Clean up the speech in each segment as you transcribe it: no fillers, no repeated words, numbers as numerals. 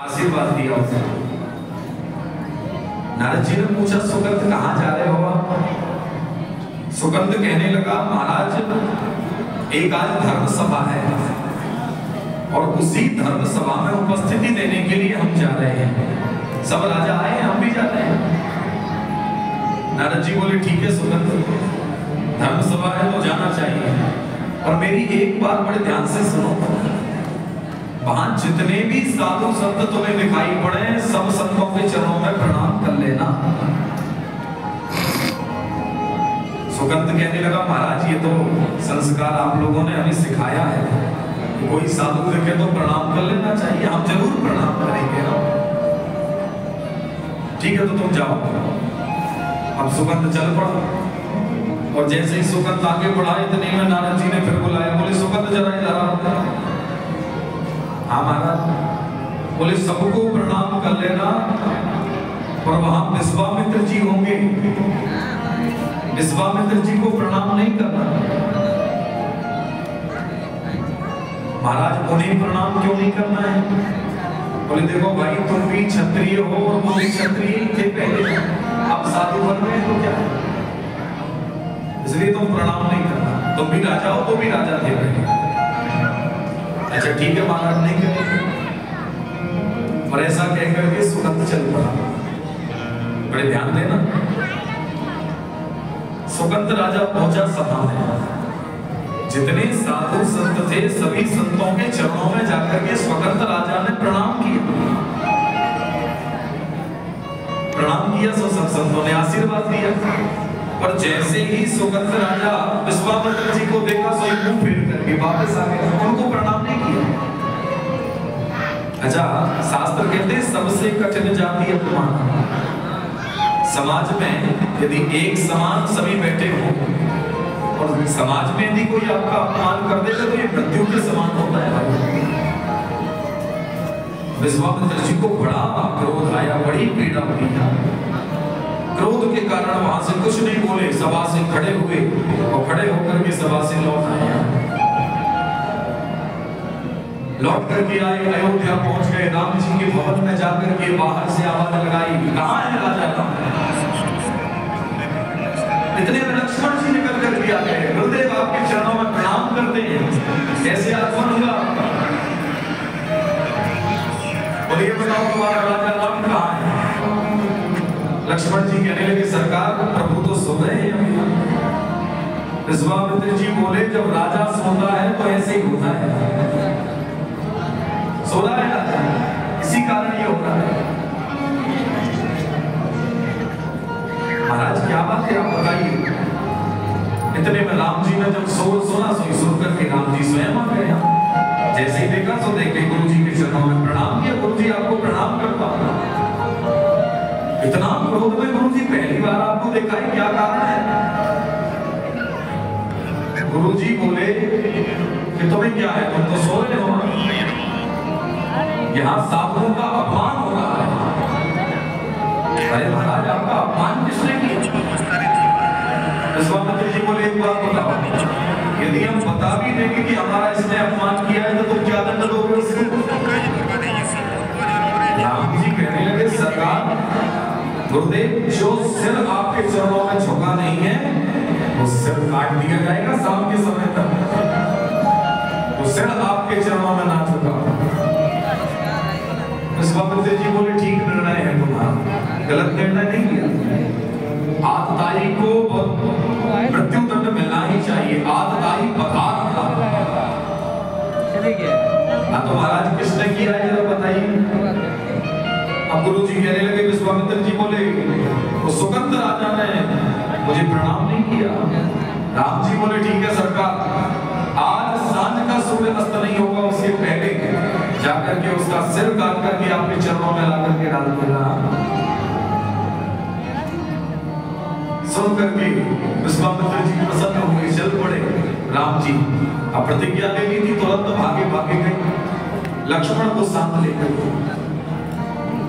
आशीर्वाद दिया उसे। नारद जी ने पूछा, सुगंध कहाँ जा रहे हो आप? सुगंध कहने लगा, महाराज एक आज धर्म सभा है और उसी धर्म सभा में उपस्थिति देने के लिए हम जा रहे हैं। सब राजा आए, हम भी जा रहे हैं। नारद जी बोले, ठीक है सुगंध, धर्म सभा है तो जाना चाहिए, और मेरी एक बात बड़े ध्यान से सुनो। वहां जितने भी साधु संत तुम्हें दिखाई पड़े, सब संतों के चरणों में प्रणाम कर लेना। सुगंध कहने लगा, महाराज ये तो संस्कार आप लोगों ने हमें सिखाया है कि कोई साधु देखे तो प्रणाम कर लेना चाहिए, हम जरूर प्रणाम करेंगे ना। ठीक है तो तुम जाओ। अब सुगंध चल पड़ा, और जैसे ही सुगंध आगे बढ़ा, इतने में नारद जी ने फिर बुलाया, बोले सुगंध जरा इधर आओ। हाँ महाराज। बोले सबको प्रणाम कर लेना, और वहां विश्वामित्र जी होंगे, विश्वामित्र जी को प्रणाम नहीं करना। महाराज उन्हें प्रणाम क्यों नहीं करना है? बोले देखो भाई, तुम भी क्षत्रिय हो और वो भी क्षत्रिय ही थे पहले, अब साधु बन गए तो क्या, इसलिए तुम प्रणाम नहीं करना। तुम भी राजा हो तो भी राजा थे पहले। अच्छा ठीक है महाराज, नहीं करेंगे। और ऐसा कहकर के सुगंध चल पड़ा। बड़े ध्यान देना। सुगंध राजा पहुंचा सभा में, जितने साधु संत थे सभी संतों के चरणों में जाकर के सुगंध राजा ने प्रणाम किया। प्रणाम किया, सब संतों ने आशीर्वाद दिया। और जैसे ही सुगंध राजा विश्वामित्र जी को देखा, सो मुंह फेर करके वापस आ गया, उनको प्रणाम नहीं किया। अच्छा, शास्त्र कहते हैं सबसे कठिन जाति अपमान। समाज में यदि एक समान सभी बैठे हो और समाज में यदि कोई आपका अपमान कर देगा तो ये मृत्यु के समान होता है। विश्वामित्र जी को बड़ा क्रोध आया, बड़ी पीड़ा हुई। क्रोध के कारण वहां से कुछ नहीं बोले, सभा से खड़े हुए और खड़े होकर के सभा से लौट आए। लौट करके आए, अयोध्या पहुंच गए, राम जी के भवन में जाकर के बाहर से आवाज लगाई, कहाँ है राजा राम? इतने में लक्ष्मण जी निकल कर आ गए, गुरुदेव आपके चरणों में प्रणाम करते हैं, कैसे आगमन हुआ? बोलिए बताओ तुम्हारा राजा राम कहाँ है? लक्ष्मण जी कहने लगे, सरकार प्रभु तो सो रहे हैं। विश्वामित्र जी बोले, जब राजा सोता है तो ऐसे ही होता है, सो रहा है राजा, इसी कारण ये होता है। महाराज क्या बात है, आप बताइए। इतने में राम जी ने जब सुना, सुन करके राम जी स्वयं आ गए। जैसे ही देखा तो देख के गुरु जी के चरणों में प्रणाम किया। गुरु जी आपको प्रणाम करता हूं। इतना क्रोध में गुरु जी पहली बार आपको देखा है, क्या कारण है? गुरु जी बोले कि तुम्हें क्या है, तुम तो सो रहे हो, यहाँ साधुओं का अपमान हो रहा है। अरे महाराज आपका अपमान किसने किया? विश्वामित्र जी बोले, एक बात बताओ, यदि हम बता भी देंगे कि हमारा इसने अपमान किया है तो तुम क्या दंड दोगे उसको? राम जी कहने लगे, सरकार गुरुदेव, जो सिर आपके चरणों में झुका नहीं है वो सिर काट दिया जाएगा शाम के समय तक। वो सिर आपके चरणों में ना झुका। विश्वामित्र जी बोले, ठीक निर्णय है तुम्हारा, गलत निर्णय नहीं किया। आतताई को मृत्यु दंड मिलना ही चाहिए। आतताई पदार्थ तो महाराज किसने किया है जरा बताइए। अब गुरु जी कहने लगे, विश्वामित्र जी बोले, वो सुगंध राजा ने मुझे प्रणाम नहीं किया। राम जी बोले, ठीक है सरकार, आज सांझ का सूर्य अस्त नहीं होगा उसके पहले जाकर के उसका सिर काट करके आपके चरणों में ला करके डाल दूंगा। सुन करके विश्वामित्र जी प्रसन्न हुए, चल पड़े। राम जी अब प्रतिज्ञा ले ली थी, तुरंत भागे गए लक्ष्मण को साथ लेकर।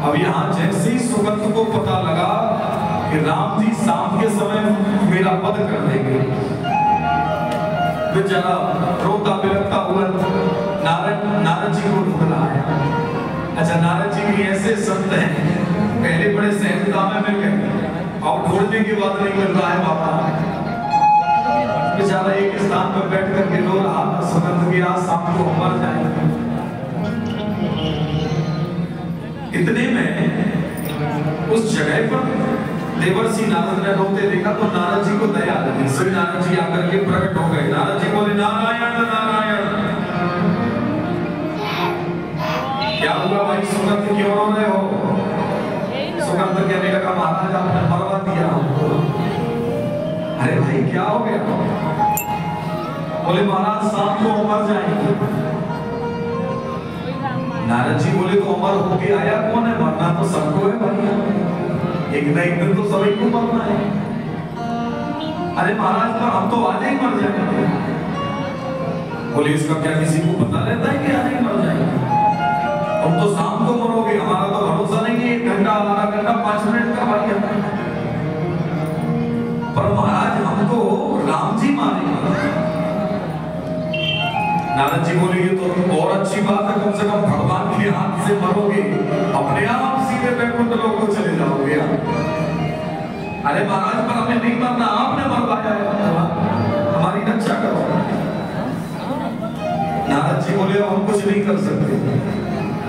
अब यहाँ जैसे ही सुगंध को पता लगा कि राम जी शाम के समय मेरा वध कर देंगे, बेचारा रोता बिलखता हुआ नारद जी को ढूंढ रहा है। अच्छा, नारद जी भी ऐसे संत हैं, पहले बड़े सहजता में मिल गए और ढूंढने की बात नहीं मिल रहा है बाबा। बेचारा एक स्थान पर बैठ करके रो रहा था, सुगंध की आज शाम को मर जाएंगे। इतने में उस जगह पर देवर्षि नारद ने रोते देखा तो नारद जी को दया लगी। श्री नारद जी आकर के प्रकट हो गए। नारद जी बोले नारायण नारायण। क्या हुआ भाई, सुगंध क्यों रो रहे हो? सुगंध कहने लगा महाराज आपने मरवा दिया हमको। अरे भाई क्या हो गया? बोले महाराज शाम को मर जाएंगे। नारद जी बोले तो अमर होके आया कौन है? मरना तो सबको है भाई, एक न एक दिन तो सभी को मरना है। अरे महाराज पर हम तो आज ही मर जाएंगे। बोले इसका क्या किसी को पता रहता है कि आज ही मर जाएंगे? तुम तो शाम को मरोगे, हमारा तो भरोसा नहीं है। 1 घंटा, आधा घंटा, 5 मिनट का भाई है। पर महाराज हमको राम जी मारेंगे। नारद जी बोले ये तो और अच्छी बात है, कम से कम भगवान के हाथ से मरोगे, अपने आप सीधे बैकुंठ लोक को चले जाओगे। अरे महाराज पर हमें नहीं मरना, आपने मरवाया है, हमारी रक्षा करो। नारद जी बोले हम कुछ नहीं कर सकते।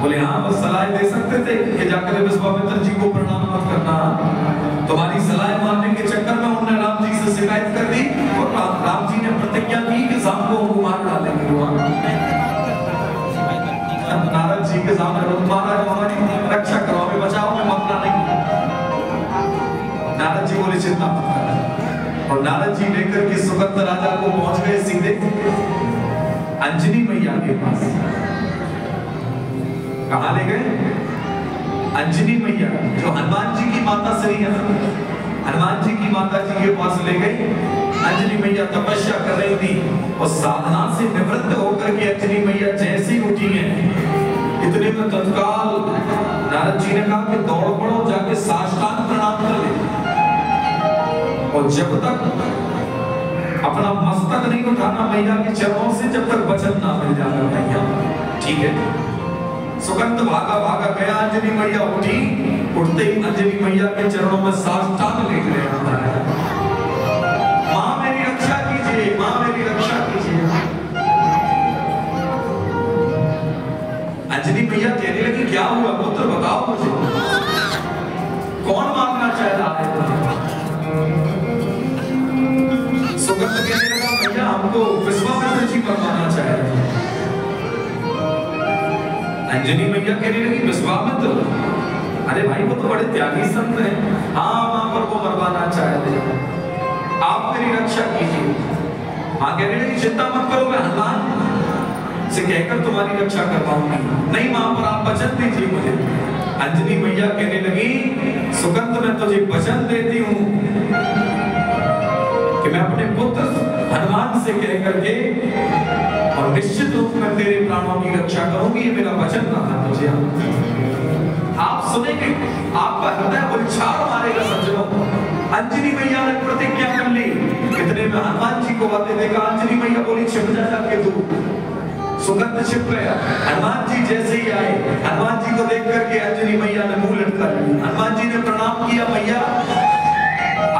बोले हाँ बस सलाह दे सकते थे कि जाकर विश्वामित्र जी को प्रणाम मत करना। तुम्हारी सलाह मानने के चक्कर में उन्होंने राम जी से शिकायत कर दी और राम जी ने प्रतिज्ञा की कि शाम को उनको मार डालेंगे। नारद जी के सामने महाराज हमारी रक्षा करो, हमें बचाओ, हमें मरना नहीं। नारद जी बोले चिंता मत कर। और नारद जी लेकर के सुगंध राजा को पहुंच गए सीधे अंजनी मैया के पास। कहाँ ले गए? अंजनी मैया जो हनुमान जी की माता श्री है, हनुमान जी की माता जी के पास ले गए। अंजनी मैया तपस्या कर रही थी और साधना से निवृत्त होकर के अंजनी मैया जैसी उठी है, इतने में तत्काल नारद जी ने कहा कि दौड़ पड़ो, जाके साष्टांग प्रणाम कर ले। और जब तक अपना मस्तक नहीं उठाना मैया के चरणों से, जब तक वचन ना मिल जाता मैया। ठीक है। सुगंध भागा भागा गया, अंजनी मैया उठी, उठते ही अंजनी मैया के चरणों में साष्टांग लेट रहा है। माँ मेरी रक्षा कीजिए, माँ मेरी रक्षा कीजिए। अंजनी मैया कहने लगी क्या हुआ पुत्र, बताओ मुझे, कौन मांगना चाह रहा है? सुगंध कहने लगा भैया हमको विश्वामित्र जी मरवाना चाह रहे हैं। अंजनी मैया कहने लगी विश्वामित्र? अरे भाई वो तो बड़े त्यागी संत हैं। हाँ मां पर को मरवाना चाहते हैं, आप मेरी रक्षा कीजिए। मां कहने लगी चिंता मत करो, मैं हनुमान से कहकर तुम्हारी रक्षा करवाऊंगी। नहीं मां पर आप वचन दीजिए मुझे। अंजनी मैया कहने लगी सुगंध मैं तुझे वचन देती हूँ कि मैं अपने पुत्र हनुमान से कह करके और निश्चित रूप में तेरे प्राणों की रक्षा करूंगी। ये मेरा वचन रहा मुझे। आप सुनेंगे, आपका हृदय उछाल मारेगा सज्जनों। अंजनी मैया ने प्रतिज्ञा कर ली। इतने में हनुमान जी को आते देखा, अंजनी मैया बोली छिप जा जाके तू। सुगंध छिप गया। हनुमान जी जैसे ही आए, हनुमान जी को देख करके अंजनी मैया ने मुंह लटका लिया। हनुमान जी ने प्रणाम किया, मैया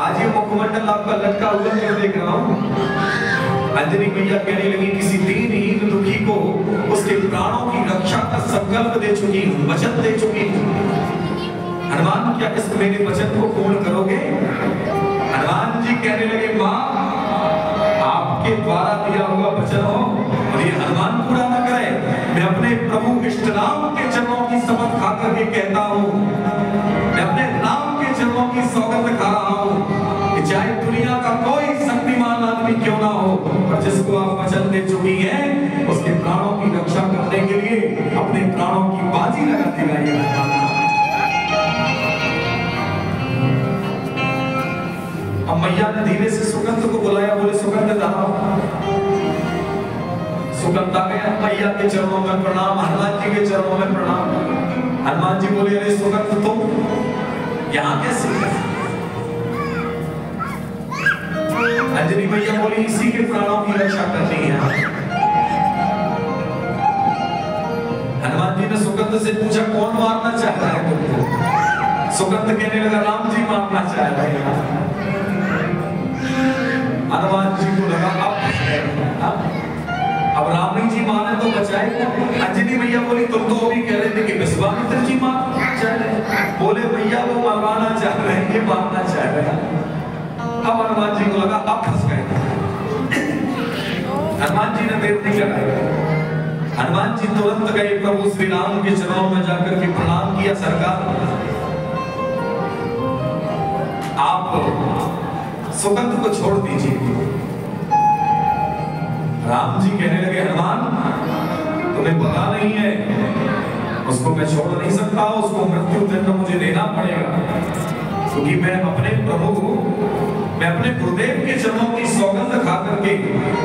आज ये मुखमंडल आपका लटका हुआ क्यों देख रहा हूँ? अंजनी मैया कहने लगी किसी दीनहीन दुखी को उसके प्राणों की रक्षा का संकल्प दे चुकी हूँ, वचन दे चुकी हूँ। हनुमान क्या इस मेरे वचन को पूर्ण करोगे? हनुमान जी कहने लगे माँ आपके द्वारा दिया हुआ वचन हो और ये हनुमान पूरा न करे, मैं अपने प्रभु इष्ट राम के चरणों की शपथ खा करके कहता हूँ, मैं अपने राम के चरणों की सौगंध खा रहा हूँ कि चाहे दुनिया का कोई शक्तिमान आदमी क्यों ना हो, पर जिसको आप वचन दे चुकी हैं उसके प्राणों की रक्षा करने के लिए अपने प्राणों की बाजी लगा देगा ये हनुमान। अब मैया ने धीरे से सुगंध को बुलाया, बोले सुगंध दादा। सुगंध आ गया, मैया के चरणों में प्रणाम, हनुमान जी के चरणों में प्रणाम। हनुमान जी बोले अरे सुगंध तुम यहाँ कैसे? अंजनी मैया बोली इसी के प्राणों की रक्षा करनी है। हनुमान जी ने सुगंध सुगंध से पूछा कौन मारना चाह रहा है तुमको? सुगंध कहने लगा राम जी मारना चाह रहे हैं। हनुमान जी को लगा अब राम जी मारे तो बचाएगा। अंजलि भैया बोली तुम तो अभी कह रहे थे कि विश्वामित्र जी मारना चाह रहे हैं। बोले भैया वो मरवाना चाह रहे हैं, ये मारना चाह रहे हैं। अब हनुमान जी को लगा अब फंस गए। हनुमान जी ने देर नहीं लगाई। हनुमान जी तुरंत गए प्रभु श्री राम के चरणों में जाकर के प्रणाम किया। सरकार आप सुगंध को छोड़ दीजिए। राम जी कहने लगे हनुमान तुम्हें पता नहीं है, उसको मैं छोड़ नहीं सकता, उसको मृत्यु दंड मुझे देना पड़ेगा, क्योंकि मैं अपने गुरुदेव के चरणों की सौगंध खा करके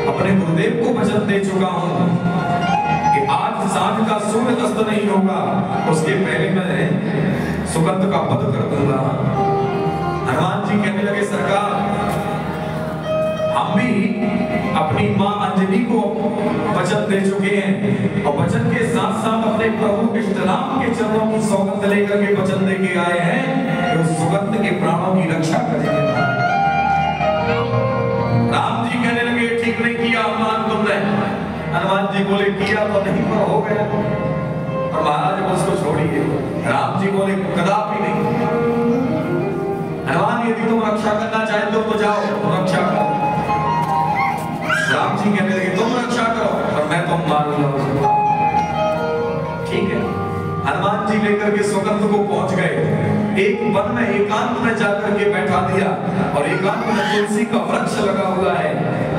अपने गुरुदेव को वचन दे चुका हूं कि आज सांझ का सूर्य अस्त नहीं होगा उसके पहले मैं सुगंध का वध कर दूंगा। हनुमान जी कहने लगे सरकार हम भी अपनी मां अंजलि को वचन दे चुके हैं और वचन के साथ साथ अपने प्रभु इष्ट राम के चरणों की सौगंध लेकर के वचन दे के आए हैं कि उस सुगंध के प्राणों की रक्षा करेंगे। राम जी कहने लगे ठीक नहीं किया हनुमान तुमने। हनुमान जी बोले किया तो नहीं पर हो गया, और महाराज उसको छोड़िए। राम जी बोले कदापि नहीं। हनुमान यदि तुम रक्षा करना चाहते हो तो जाओ रक्षा करो। राम जी कहने लगे तुम रक्षा करो और मैं तुम मारूंगा। ठीक है। हनुमान जी लेकर के सुगंध को पहुंच गए। एक वन में एकांत में जाकर के बैठा दिया और एकांत में तुलसी का वृक्ष लगा हुआ है।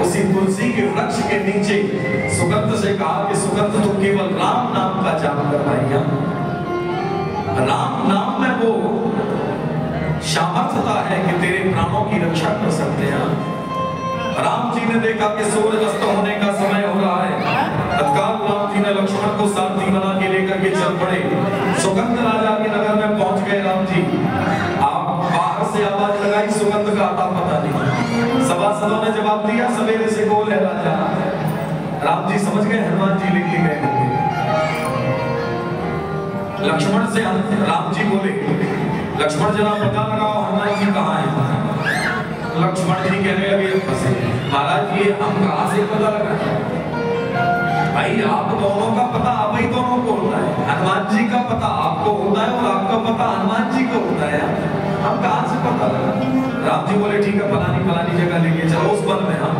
उसी तुलसी के वृक्ष के नीचे सुगंध से कहा कि सुगंध तो केवल राम नाम का जाप कर रही है। राम नाम में वो सामर्थ्यता है कि तेरे प्राणों की रक्षा कर सकते हैं। राम जी ने देखा कि सूर्य अस्त होने का समय हो रहा है। तत्काल राम जी ने लक्ष्मण को सारथी बना के लेकर के चल पड़े। सुगंध राजा के नगर में पहुंच गए। राम जी आप बाहर से आवाज लगाई, सुगंध का आता पता नहीं। सभासदों ने जवाब दिया सवेरे से गोल है राजा। राम जी समझ गए हनुमान जी लेके गए होंगे। लक्ष्मण से राम जी बोले लक्ष्मण जरा पता लगाओ हनुमान जी कहाँ है। लक्ष्मण जी कहने लगे महाराज ये हम कहाँ से पता लगा? भाई आप दोनों का पता आप ही दोनों को होता है। हनुमान जी का पता आपको होता है और आपका पता हनुमान जी को होता है। हम कहाँ से पता लगा? राम जी बोले ठीक है फलानी जगह लेके चलो। उस वन में हम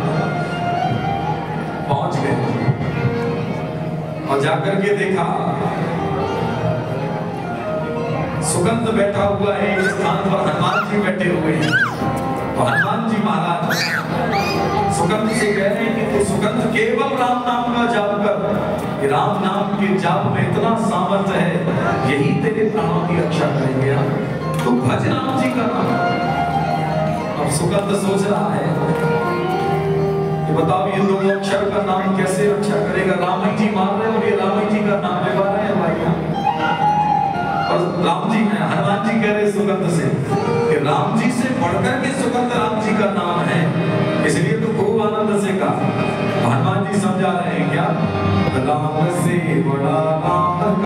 पहुंच गए और जाकर के देखा सुगंध बैठा हुआ है एक स्थान पर, हनुमान जी बैठे हुए हैं। तो हनुमान जी महाराज सुगंध से कह रहे हैं कि तू सुगंध केवल राम नाम का जाप कर। राम नाम के जाप में इतना सामर्थ्य है, यही तेरे प्राणों की रक्षा करेंगे। तू भज राम जी का नाम। अब सुगंध सोच रहा है कि बताओ ये दो अक्षर का नाम कैसे रक्षा करेगा? राम जी मार रहे हो, ये राम जी का नाम ले पा रहे हैं भाई। और राम जी हनुमान जी कह रहे सुगंध से कि राम जी से बढ़कर के सुगंध राम जी का नाम है, इसलिए तो खूब आनंद से कहा। हनुमान जी समझा रहे हैं क्या? राम से बड़ा नाम